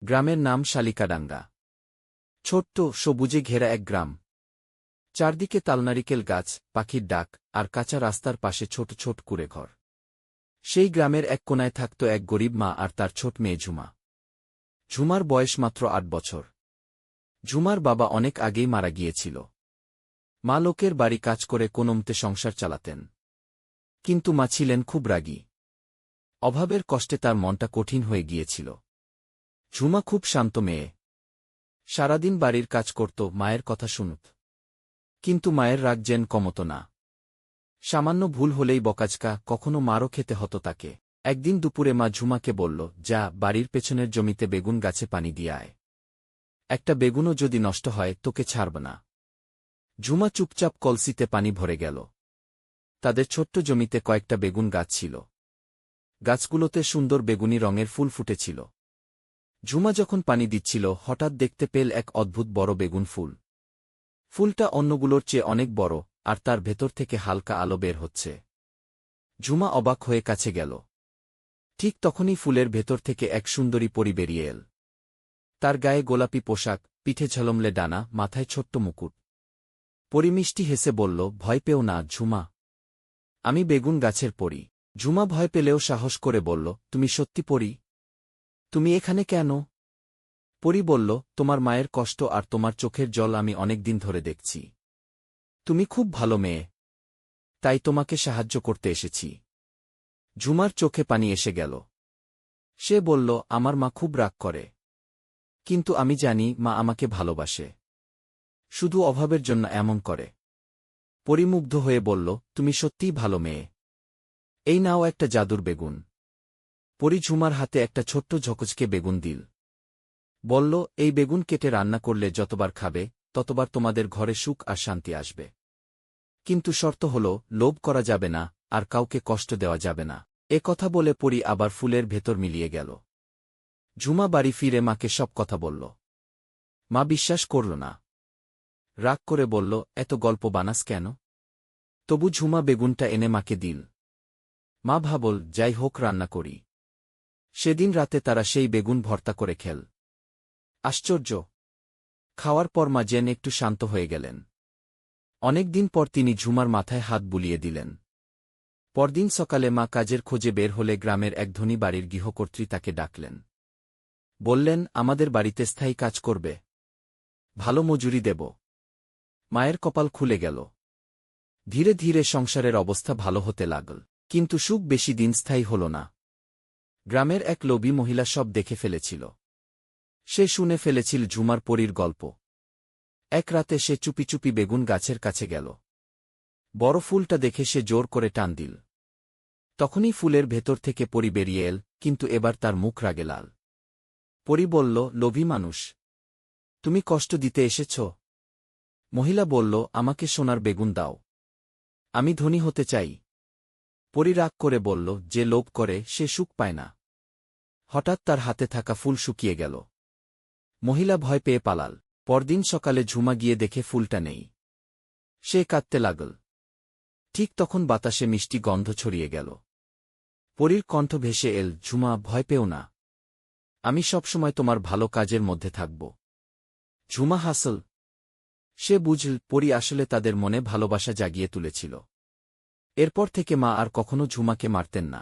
গ্রামের নাম শালিকাডাঙ্গা। ছোট্ট সবুজে ঘেরা এক গ্রাম। চারদিকে তালনারিকেল গাছ, পাখির ডাক, আর কাঁচা রাস্তার পাশে ছোট ছোট কুঁড়েঘর। সেই গ্রামের এক কোণায় থাকত এক গরিব মা আর তার ছোট মেয়ে ঝুমা। ঝুমার বয়স মাত্র ৮ বছর। ঝুমার বাবা অনেক আগেই মারা গিয়েছিল। মা লোকের বাড়ি কাজ করে কোনোমতে সংসার চালাতেন। কিন্তু মা ছিলেন খুব রাগী। অভাবের কষ্টে তার মনটা কঠিন হয়ে গিয়েছিল। ঝুমা খুব শান্ত মেয়ে। সারাদিন বাড়ির কাজ করত, মায়ের কথা শুনত। কিন্তু মায়ের রাগ যেন কমত না। সামান্য ভুল হলেই বকাঝকা, কখনো মারও খেতে হতো তাকে। একদিন দুপুরে মা ঝুমাকে বলল, যা বাড়ির পেছনের জমিতে বেগুন গাছে পানি দিয়ে আয়। একটা বেগুনও যদি নষ্ট হয় তোকে ছাড়ব না। ঝুমা চুপচাপ কলসিতে পানি ভরে গেল। তাদের ছোট্ট জমিতে কয়েকটা বেগুন গাছ ছিল। গাছগুলোতে সুন্দর বেগুনি রঙের ফুল ফুটেছিল। ঝুমা যখন পানি দিচ্ছিল হঠাৎ দেখতে পেল এক অদ্ভুত বড় বেগুন ফুল। ফুলটা অন্যগুলোর চেয়ে অনেক বড়, আর তার ভেতর থেকে হালকা আলো বের হচ্ছে। ঝুমা অবাক হয়ে কাছে গেল। ঠিক তখনই ফুলের ভেতর থেকে এক সুন্দরী পরী বেরিয়ে এল। তার গায়ে গোলাপি পোশাক, পিঠে ঝলমলে ডানা, মাথায় ছোট্ট মুকুট। পরী মিষ্টি হেসে বলল, ভয় পেও না ঝুমা, আমি বেগুন গাছের পরী। ঝুমা ভয় পেলেও সাহস করে বলল, তুমি সত্যি পরী? তুমি এখানে কেন? পরী বলল, তোমার মায়ের কষ্ট আর তোমার চোখের জল আমি অনেক দিন ধরে দেখছি। তুমি খুব ভালো মেয়ে, তাই তোমাকে সাহায্য করতে এসেছি। ঝুমার চোখে পানি এসে গেল। সে বলল, আমার মা খুব রাগ করে, কিন্তু আমি জানি মা আমাকে ভালোবাসে। শুধু অভাবের জন্য এমন করে। পরী মুগ্ধ হয়ে বলল, তুমি সত্যিই ভালো মেয়ে। এই নাও একটা জাদুর বেগুন। পরী ঝুমার হাতে একটা ছোট্ট ঝকঝকে বেগুন দিল। বলল, এই বেগুন কেটে রান্না করলে যতবার খাবে ততবার তোমাদের ঘরে সুখ আর শান্তি আসবে। কিন্তু শর্ত হল, লোভ করা যাবে না, আর কাউকে কষ্ট দেওয়া যাবে না। এ কথা বলে পরী আবার ফুলের ভেতর মিলিয়ে গেল। ঝুমা বাড়ি ফিরে মাকে সব কথা বলল। মা বিশ্বাস করল না। রাগ করে বলল, এত গল্প বানাস কেন? তবু ঝুমা বেগুনটা এনে মাকে দিল। মা ভাবল, যাই হোক রান্না করি। সেদিন রাতে তারা সেই বেগুন ভর্তা করে খেল। আশ্চর্য! খাওয়ার পর মা যেন একটু শান্ত হয়ে গেলেন। অনেক দিন পর তিনি ঝুমার মাথায় হাত বুলিয়ে দিলেন। পরদিন সকালে মা কাজের খোঁজে বের হলে গ্রামের এক ধনী বাড়ির গৃহকর্ত্রী তাকে ডাকলেন। বললেন, আমাদের বাড়িতে স্থায়ী কাজ করবে, ভালো মজুরি দেব। মায়ের কপাল খুলে গেল। ধীরে ধীরে সংসারের অবস্থা ভালো হতে লাগল। কিন্তু সুখ বেশি দিন স্থায়ী হল না। গ্রামের এক লোভী মহিলা সব দেখে ফেলেছিল। সে শুনে ফেলেছিল ঝুমার পরীর গল্প। এক রাতে সে চুপি চুপি বেগুন গাছের কাছে গেল। বড় ফুলটা দেখে সে জোর করে টান দিল। তখনই ফুলের ভেতর থেকে পরী বেরিয়ে এল, কিন্তু এবার তার মুখ রাগে লাল। পরী বলল, লোভী মানুষ, তুমি কষ্ট দিতে এসেছ? মহিলা বলল, আমাকে সোনার বেগুন দাও, আমি ধনী হতে চাই। পরী রাগ করে বলল, যে লোভ করে সে সুখ পায় না। হঠাৎ তার হাতে থাকা ফুল শুকিয়ে গেল। মহিলা ভয় পেয়ে পালাল। পরদিন সকালে ঝুমা গিয়ে দেখে ফুলটা নেই। সে কাঁদতে লাগল। ঠিক তখন বাতাসে মিষ্টি গন্ধ ছড়িয়ে গেল। পরীর কণ্ঠ ভেসে এল, ঝুমা ভয় পেও না, আমি সবসময় তোমার ভালো কাজের মধ্যে থাকব। ঝুমা হাসল। সে বুঝল পরী আসলে তাদের মনে ভালোবাসা জাগিয়ে তুলেছিল। এরপর থেকে মা আর কখনো ঝুমাকে মারতেন না।